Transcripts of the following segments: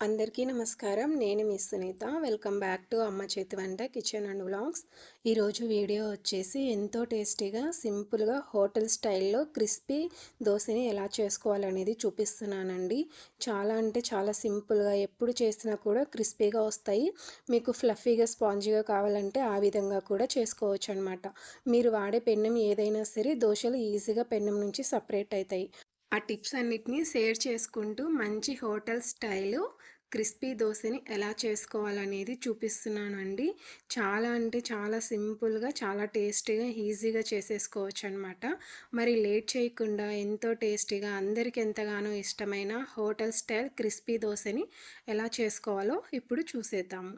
అందరికీ నమస్కారం. నేను మీ సునీత. వెల్కమ్ బ్యాక్ టు అమ్మ చేతి వంట కిచెన్ అండ్ వ్లాగ్స్. ఈరోజు వీడియో వచ్చేసి ఎంతో టేస్టీగా, సింపుల్గా హోటల్ స్టైల్లో క్రిస్పీ దోశని ఎలా చేసుకోవాలనేది చూపిస్తున్నానండి. చాలా అంటే చాలా సింపుల్గా ఎప్పుడు చేసినా కూడా క్రిస్పీగా వస్తాయి. మీకు ఫ్లఫీగా, స్పాంజీగా కావాలంటే ఆ విధంగా కూడా చేసుకోవచ్చు అనమాట. మీరు వాడే పెన్నం ఏదైనా సరే దోశలు ఈజీగా పెన్నం నుంచి సపరేట్ అవుతాయి. ఆ టిప్స్ అన్నిటినీ షేర్ చేసుకుంటూ మంచి హోటల్ స్టైలు క్రిస్పీ దోశని ఎలా చేసుకోవాలనేది చూపిస్తున్నానండి. చాలా అంటే చాలా సింపుల్గా, చాలా టేస్టీగా, ఈజీగా చేసేసుకోవచ్చు అనమాట. మరి లేట్ చేయకుండా ఎంతో టేస్టీగా అందరికి ఎంతగానో ఇష్టమైన హోటల్ స్టైల్ క్రిస్పీ దోశని ఎలా చేసుకోవాలో ఇప్పుడు చూసేద్దాము.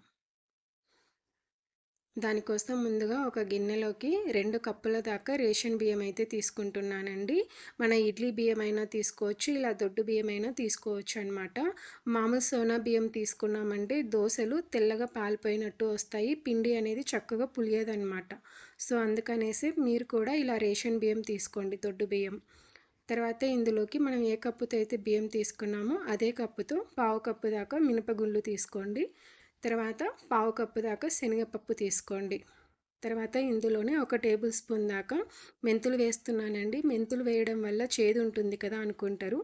దానికోసం ముందుగా ఒక గిన్నెలోకి 2 కప్పుల దాకా రేషన్ బియ్యం అయితే తీసుకుంటున్నానండి. మన ఇడ్లీ బియ్యం అయినా తీసుకోవచ్చు, ఇలా దొడ్డు బియ్యం అయినా తీసుకోవచ్చు అనమాట. మామూలు సోనా బియ్యం తీసుకున్నామంటే దోశలు తెల్లగా పాలిపోయినట్టు వస్తాయి. పిండి అనేది చక్కగా పులియదనమాట. సో అందుకనేసి మీరు కూడా ఇలా రేషన్ బియ్యం తీసుకోండి, దొడ్డు బియ్యం. తర్వాత ఇందులోకి మనం ఏ కప్పుతో అయితే బియ్యం తీసుకున్నామో అదే కప్పుతో పావు కప్పు దాకా మినపగుళ్ళు తీసుకోండి. తర్వాత పావు కప్పు దాకా శనగపప్పు తీసుకోండి. తర్వాత ఇందులోనే ఒక టేబుల్ స్పూన్ దాకా మెంతులు వేస్తున్నానండి. మెంతులు వేయడం వల్ల చేదు ఉంటుంది కదా అనుకుంటారు.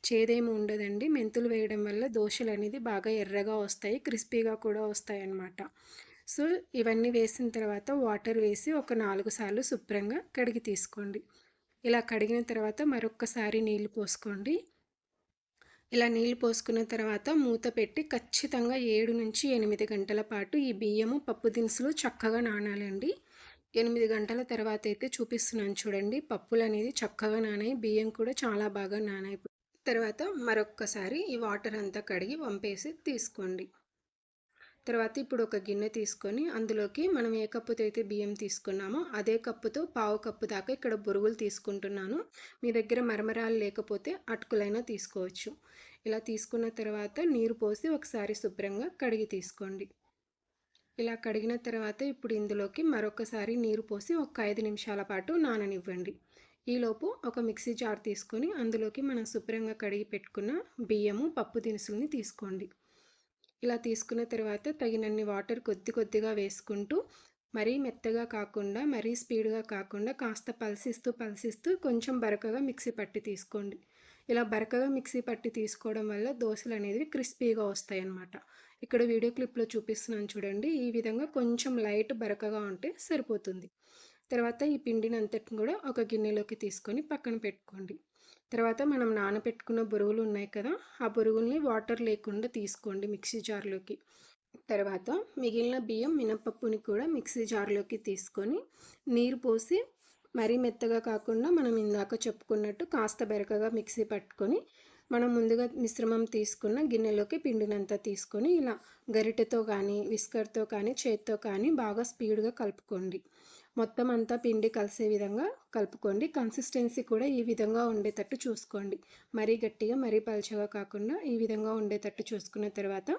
చేదేమి ఉండదండి. మెంతులు వేయడం వల్ల దోశలు అనేది బాగా ఎర్రగా వస్తాయి, క్రిస్పీగా కూడా వస్తాయి అన్నమాట. సో ఇవన్నీ వేసిన తర్వాత వాటర్ వేసి ఒక 4 సార్లు శుభ్రంగా కడిగి తీసుకోండి. ఇలా కడిగిన తర్వాత మరొక్కసారి నీళ్లు పోసుకోండి. ఇలా నీళ్లు పోసుకున్న తర్వాత మూత పెట్టి ఖచ్చితంగా 7 నుంచి 8 గంటల పాటు ఈ బియ్యము, పప్పు దినుసులు చక్కగా నానాలండి. 8 గంటల తర్వాత అయితే చూపిస్తున్నాను చూడండి. పప్పులు అనేది చక్కగా నానాయి, బియ్యం కూడా చాలా బాగా నానాయి. తర్వాత మరొక్కసారి ఈ వాటర్ అంతా కడిగి వంపేసి తీసుకోండి. తర్వాత ఇప్పుడు ఒక గిన్నె తీసుకొని అందులోకి మనం ఏ కప్పుతో అయితే బియ్యం తీసుకున్నామో అదే కప్పుతో పావు కప్పు దాకా ఇక్కడ బొరుగులు తీసుకుంటున్నాను. మీ దగ్గర మరమరాలు లేకపోతే అటుకులైనా తీసుకోవచ్చు. ఇలా తీసుకున్న తర్వాత నీరు పోసి ఒకసారి శుభ్రంగా కడిగి తీసుకోండి. ఇలా కడిగిన తర్వాత ఇప్పుడు ఇందులోకి మరొకసారి నీరు పోసి ఒక 5 నిమిషాల పాటు నాననివ్వండి. ఈలోపు ఒక మిక్సీ జార్ తీసుకొని అందులోకి మనం శుభ్రంగా కడిగి పెట్టుకున్న బియ్యము, పప్పు దినుసుల్ని తీసుకోండి. ఇలా తీసుకున్న తర్వాత తగినన్ని వాటర్ కొద్ది కొద్దిగా వేసుకుంటూ మరీ మెత్తగా కాకుండా, మరీ స్పీడ్గా కాకుండా కాస్త పల్సిస్తూ పల్సిస్తూ కొంచెం బరకగా మిక్సీ పట్టి తీసుకోండి. ఇలా బరకగా మిక్సీ పట్టి తీసుకోవడం వల్ల దోశలు అనేవి క్రిస్పీగా వస్తాయి అన్నమాట. ఇక్కడ వీడియో క్లిప్లో చూపిస్తున్నాను చూడండి. ఈ విధంగా కొంచెం లైట్ బరకగా ఉంటే సరిపోతుంది. తర్వాత ఈ పిండిని అంతటిని కూడా ఒక గిన్నెలోకి తీసుకొని పక్కన పెట్టుకోండి. తర్వాత మనం నానబెట్టుకున్న బొరుగులు ఉన్నాయి కదా, ఆ బొరుగుల్ని వాటర్ లేకుండా తీసుకోండి మిక్సీ జార్లోకి. తర్వాత మిగిలిన బియ్యం, మినపప్పుని కూడా మిక్సీ జార్లోకి తీసుకొని నీరు పోసి మరీ మెత్తగా కాకుండా మనం ఇందాక చెప్పుకున్నట్టు కాస్త బెరకగా మిక్సీ పట్టుకొని మనం ముందుగా మిశ్రమం తీసుకున్న గిన్నెలోకి పిండినంతా తీసుకొని ఇలా గరిటెతో కానీ, విస్కర్తో కానీ, చేత్తో కానీ బాగా స్పీడ్గా కలుపుకోండి. మొత్తం అంతా పిండి కలిసే విధంగా కలుపుకోండి. కన్సిస్టెన్సీ కూడా ఈ విధంగా ఉండేటట్టు చూసుకోండి. మరీ గట్టిగా, మరీ పలుచగా కాకుండా ఈ విధంగా ఉండేటట్టు చూసుకున్న తర్వాత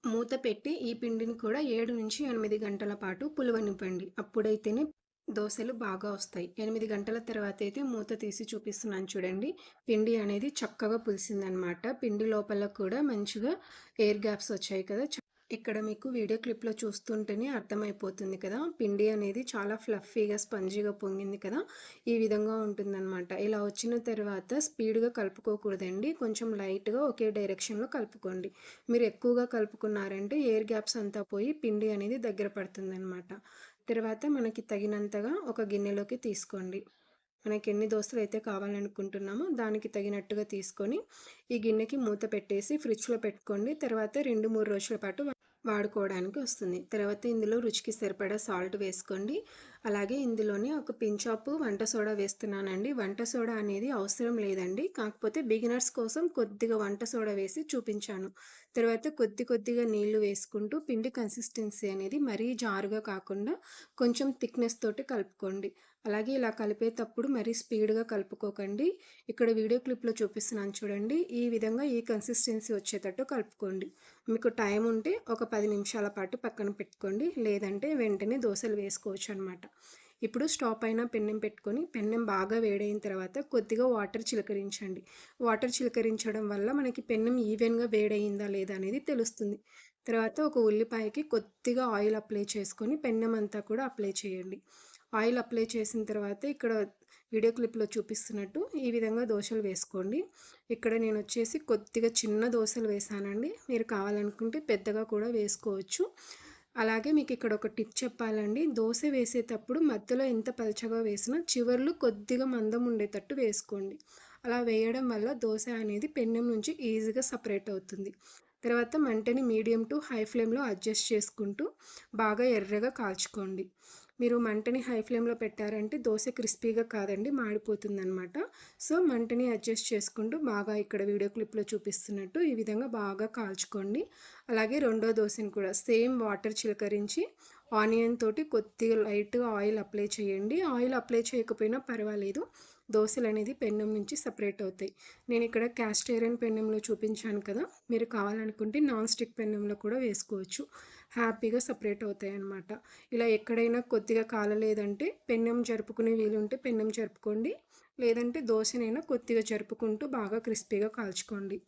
మూత పెట్టి ఈ పిండిని కూడా 7 నుంచి 8 గంటల పాటు పులవనివ్వండి. అప్పుడైతేనే దోశలు బాగా వస్తాయి. 8 గంటల తర్వాత అయితే మూత తీసి చూపిస్తున్నాను చూడండి. పిండి అనేది చక్కగా పులిసిందనమాట. పిండి లోపల కూడా మంచిగా ఎయిర్ గ్యాప్స్ వచ్చాయి కదా. ఇక్కడ మీకు వీడియో క్లిప్లో చూస్తుంటేనే అర్థమైపోతుంది కదా, పిండి అనేది చాలా ఫ్లఫీగా, స్పంజీగా పొంగింది కదా. ఈ విధంగా ఉంటుందన్నమాట. ఇలా వచ్చిన తర్వాత స్పీడ్గా కలుపుకోకూడదండి. కొంచెం లైట్గా ఒకే డైరెక్షన్లో కలుపుకోండి. మీరు ఎక్కువగా కలుపుకున్నారంటే ఎయిర్ గ్యాప్స్ అంతా పోయి పిండి అనేది దగ్గర పడుతుందన్నమాట. తర్వాత మనకి తగినంతగా ఒక గిన్నెలోకి తీసుకోండి. మనకి ఎన్ని దోశలు అయితే కావాలనుకుంటున్నామో దానికి తగినట్టుగా తీసుకొని ఈ గిన్నెకి మూత పెట్టేసి ఫ్రిడ్జ్లో పెట్టుకోండి. తర్వాత 2-3 రోజుల పాటు వాడుకోవడానికి వస్తుంది. తర్వాత ఇందులో రుచికి సరిపడా సాల్ట్ వేసుకోండి. అలాగే ఇందులోనే ఒక పించ్ ఆఫ్ వంట సోడా వేస్తున్నానండి. వంట సోడా అనేది అవసరం లేదండి, కాకపోతే బిగినర్స్ కోసం కొద్దిగా వంట సోడా వేసి చూపించాను. తర్వాత కొద్దిగా నీళ్లు వేసుకుంటూ పిండి కన్సిస్టెన్సీ అనేది మరీ జారుగా కాకుండా కొంచెం థిక్నెస్ తోటి కలుపుకోండి. అలాగే ఇలా కలిపేటప్పుడు మరీ స్పీడ్గా కలుపుకోకండి. ఇక్కడ వీడియో క్లిప్లో చూపిస్తున్నాను చూడండి. ఈ విధంగా ఈ కన్సిస్టెన్సీ వచ్చేటట్టు కలుపుకోండి. మీకు టైం ఉంటే ఒక 10 నిమిషాల పాటు పక్కన పెట్టుకోండి, లేదంటే వెంటనే దోశలు వేసుకోవచ్చు అనమాట. ఇప్పుడు స్టవ్ పైన పెన్నం పెట్టుకొని పెన్నం బాగా వేడైన తర్వాత కొద్దిగా వాటర్ చిలకరించండి. వాటర్ చిలకరించడం వల్ల మనకి పెన్నం ఈవెన్‌గా వేడయిందా లేదా అనేది తెలుస్తుంది. తర్వాత ఒక ఉల్లిపాయకి కొద్దిగా ఆయిల్ అప్లై చేసుకొని పెన్నం అంతా కూడా అప్లై చేయండి. ఆయిల్ అప్లై చేసిన తర్వాత ఇక్కడ వీడియో క్లిప్‌లో చూపిస్తున్నట్టు ఈ విధంగా దోసలు వేసుకోండి. ఇక్కడ నేనొచ్చేసి కొద్దిగా చిన్న దోసలు వేశానండి. మీరు కావాలనుకుంటే పెద్దగా కూడా వేసుకోవచ్చు. అలాగే మీకిక్కడ ఒక టిప్ చెప్పాలండి. దోస వేసేటప్పుడు మధ్యలో ఎంత పలచగా వేసినా చివర్లు కొద్దిగా మందం ఉండేటట్టు వేసుకోండి. అలా వేయడం వల్ల దోస అనేది పెన్నం నుంచి ఈజీగా సెపరేట్ అవుతుంది. తర్వాత మంటని మీడియం టు హై ఫ్లేమ్‌లో అడ్జస్ట్ చేసుకుంటూ బాగా ఎర్రగా కాల్చుకోండి. మీరు మంటని హై ఫ్లేమ్‌లో పెట్టారంటే దోస క్రిస్పీగా కాదండి మాడిపోతుందనమాట. సో, మంటని అడ్జస్ట్ చేసుకుంటూ బాగా ఇక్కడ వీడియో క్లిప్‌లో చూపిస్తున్నట్టు ఈ విధంగా బాగా కాల్చుకోండి. అలాగే రెండో దోసని కూడా సేమ్ వాటర్ చిలకరించి ఆనియన్ తోటి కొద్దిగా లైట్‌గా ఆయిల్ అప్లై చేయండి. ఆయిల్ అప్లై చేయకపోయినా పర్వాలేదు. దోసలనేది పెన్నం నుంచి సెపరేట్ అవుతాయి. నేనిక్కడ క్యాస్ట్ ఐరన్ పెన్నంలో చూపించాను కదా! మీరు కావాలనుకుంటే నాన్ స్టిక్ పెన్నంలో కూడా వేసుకోవచ్చు. హ్యాపీగా సెపరేట్ అవుతాయన్నమాట. ఇలా ఎక్కడైనా కొద్దిగా కాలలేదంటే పెన్నం జరుపుకునే వీలుంటే పెన్నం జరుపుకోండి. లేదంటే దోసనైనా కొద్దిగా జరుపుకుంటూ బాగా క్రిస్పీగా కాల్చుకోండి.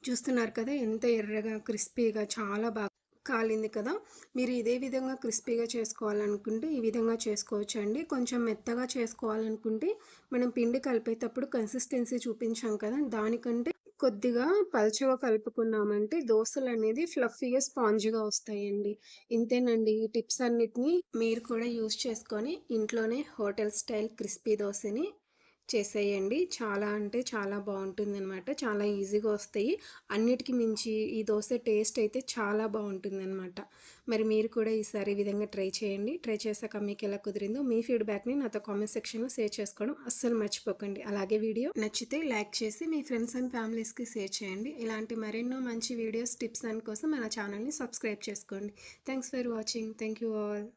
చూస్తున్నారు కదా! ఎంత ఎర్రగా, క్రిస్పీగా చాలా బాగా కాలింది కదా! మీరు ఇదే విధంగా క్రిస్పీగా చేసుకోవాలనుకుంటే ఈ విధంగా చేసుకోవచ్చండి. కొంచెం మెత్తగా చేసుకోవాలనుకుంటే మనం పిండి కలిపేటప్పుడు కన్సిస్టెన్సీ చూపించాం కదా! దానికంటే కొద్దిగా పలచగా కలుపుకున్నామంటే దోసలనేది ఫ్లఫీగా, స్పాంజీగా వస్తాయండి. ఇంతేనండి. ఈ టిప్స్ అన్నిటిని మీరు కూడా యూజ్ చేసుకొని ఇంట్లోనే హోటల్ స్టైల్ క్రిస్పీ దోసని చేసేయండి. చాలా అంటే చాలా బావుంటుందనమాట. చాలా ఈజీగా వస్తాయి. అన్నిటికి మించి ఈ దోస టేస్ట్ అయితే చాలా బావుంటుందనమాట. మరి మీరు కూడా ఈసారి ఈ విధంగా ట్రై చేయండి. ట్రై చేశాక మీకెలా కుదిరిందో మీ ఫీడ్‌బ్యాక్‌ని నాతో కామెంట్ సెక్షన్‌లో షేర్ చేసుకోవడం అస్సలు మర్చిపోకండి. అలాగే వీడియో నచ్చితే లైక్ చేసి మీ ఫ్రెండ్స్ అండ్ ఫ్యామిలీస్‌కి షేర్ చేయండి. ఇలాంటి మరెన్నో మంచి వీడియోస్, టిప్స్ కోసం మన ఛానల్‌ని సబ్స్క్రైబ్ చేసుకోండి. Thanks for watching. Thank you all.